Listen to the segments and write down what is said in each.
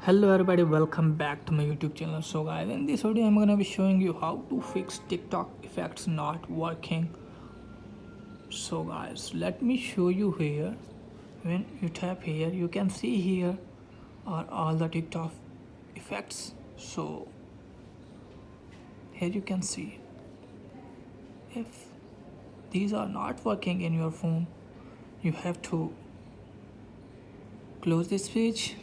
Hello everybody, welcome back to my YouTube channel. So guys, in this video I'm gonna be showing you how to fix TikTok effects not working. So guys, let me show you here. When you tap here, you can see here are all the TikTok effects. So here you can see if these are not working in your phone, you have to close this page,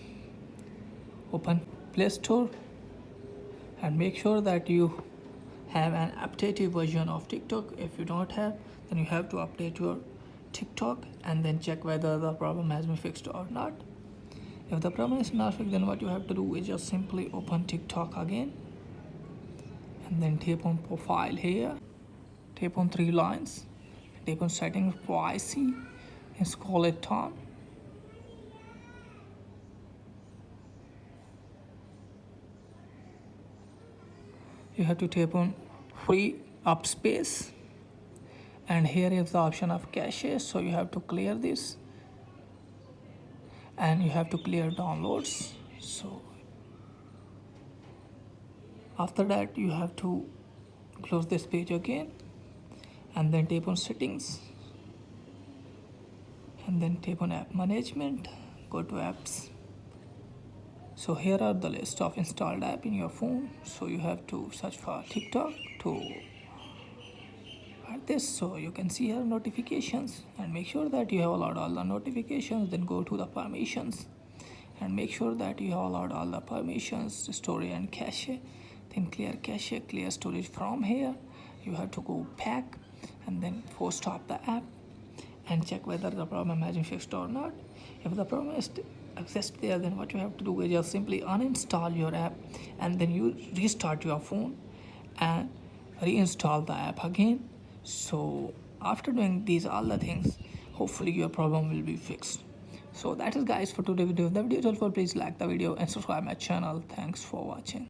open Play Store, and make sure that you have an updated version of TikTok. If you don't have, then you have to update your TikTok and then check whether the problem has been fixed or not. If the problem is not fixed, then what you have to do is just simply open TikTok again and then tap on profile here, tap on three lines, tap on settings privacy and scroll it down. You have to tap on free up space, and here is the option of cache, so you have to clear this and you have to clear downloads. So after that you have to close this page again and then tap on settings and then tap on app management, go to apps. So here are the list of installed app in your phone. So you have to search for TikTok to add this, so you can see here notifications and make sure that you have allowed all the notifications. Then go to the permissions and make sure that you have allowed all the permissions, story and cache. Then clear cache, clear storage. From here you have to go back and then force stop the app and check whether the problem has been fixed or not. If the problem is exists there, then what you have to do is just simply uninstall your app and then you restart your phone and reinstall the app again. So after doing these all the things, hopefully your problem will be fixed. So that is guys for today's video. If the video is helpful, please like the video and subscribe my channel. Thanks for watching.